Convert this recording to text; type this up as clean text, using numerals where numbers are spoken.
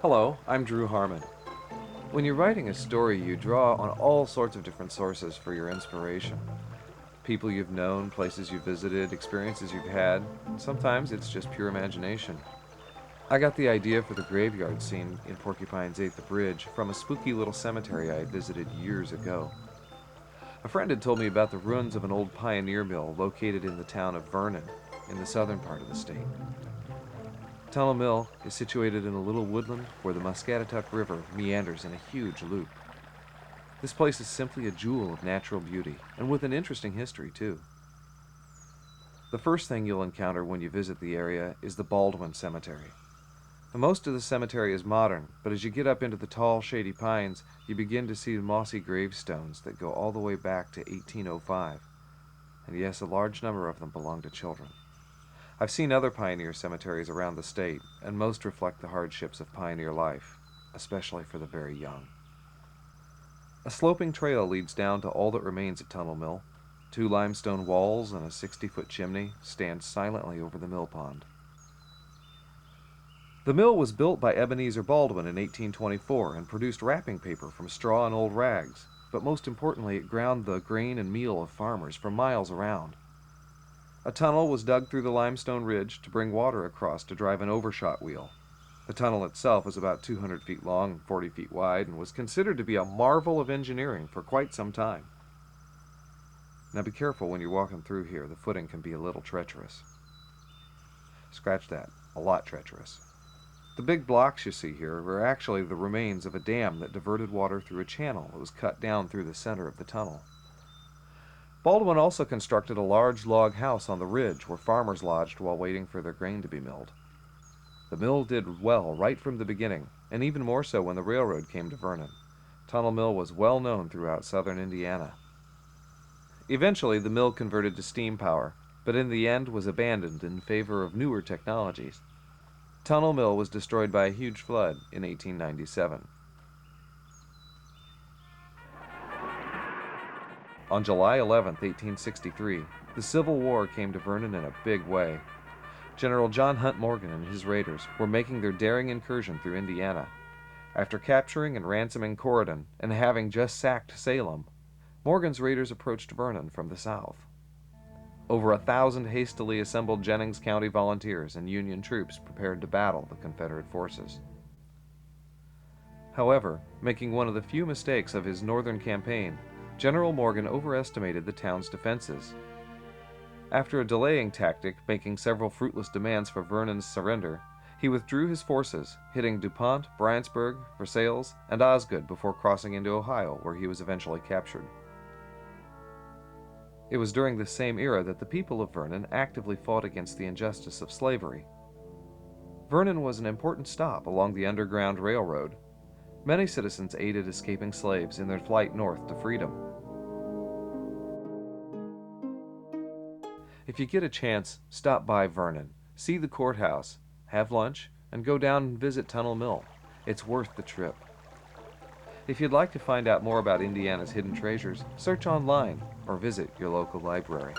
Hello, I'm Drew Harmon. When you're writing a story, you draw on all sorts of different sources for your inspiration. People you've known, places you've visited, experiences you've had, and sometimes it's just pure imagination. I got the idea for the graveyard scene in Porcupines Ate the Bridge from a spooky little cemetery I had visited years ago. A friend had told me about the ruins of an old pioneer mill located in the town of Vernon, in the southern part of the state. Tunnel Mill is situated in a little woodland where the Muscatatuck River meanders in a huge loop. This place is simply a jewel of natural beauty, and with an interesting history, too. The first thing you'll encounter when you visit the area is the Baldwin Cemetery. Most of the cemetery is modern, but as you get up into the tall, shady pines, you begin to see the mossy gravestones that go all the way back to 1805. And yes, a large number of them belong to children. I've seen other pioneer cemeteries around the state, and most reflect the hardships of pioneer life, especially for the very young. A sloping trail leads down to all that remains at Tunnel Mill. 2 limestone walls and a 60-foot chimney stand silently over the mill pond. The mill was built by Ebenezer Baldwin in 1824 and produced wrapping paper from straw and old rags, but most importantly it ground the grain and meal of farmers for miles around. A tunnel was dug through the limestone ridge to bring water across to drive an overshot wheel. The tunnel itself is about 200 feet long and 40 feet wide and was considered to be a marvel of engineering for quite some time. Now be careful when you're walking through here. The footing can be a little treacherous. Scratch that. A lot treacherous. The big blocks you see here are actually the remains of a dam that diverted water through a channel that was cut down through the center of the tunnel. Baldwin also constructed a large log house on the ridge where farmers lodged while waiting for their grain to be milled. The mill did well right from the beginning, and even more so when the railroad came to Vernon. Tunnel Mill was well known throughout southern Indiana. Eventually, the mill converted to steam power, but in the end was abandoned in favor of newer technologies. Tunnel Mill was destroyed by a huge flood in 1897. On July 11, 1863, the Civil War came to Vernon in a big way. General John Hunt Morgan and his raiders were making their daring incursion through Indiana. After capturing and ransoming Corydon and having just sacked Salem, Morgan's raiders approached Vernon from the south. Over 1,000 hastily assembled Jennings County volunteers and Union troops prepared to battle the Confederate forces. However, making one of the few mistakes of his northern campaign, General Morgan overestimated the town's defenses. After a delaying tactic, making several fruitless demands for Vernon's surrender, he withdrew his forces, hitting DuPont, Bryantsburg, Versailles, and Osgood before crossing into Ohio, where he was eventually captured. It was during this same era that the people of Vernon actively fought against the injustice of slavery. Vernon was an important stop along the Underground Railroad. Many citizens aided escaping slaves in their flight north to freedom. If you get a chance, stop by Vernon, see the courthouse, have lunch, and go down and visit Tunnel Mill. It's worth the trip. If you'd like to find out more about Indiana's hidden treasures, search online or visit your local library.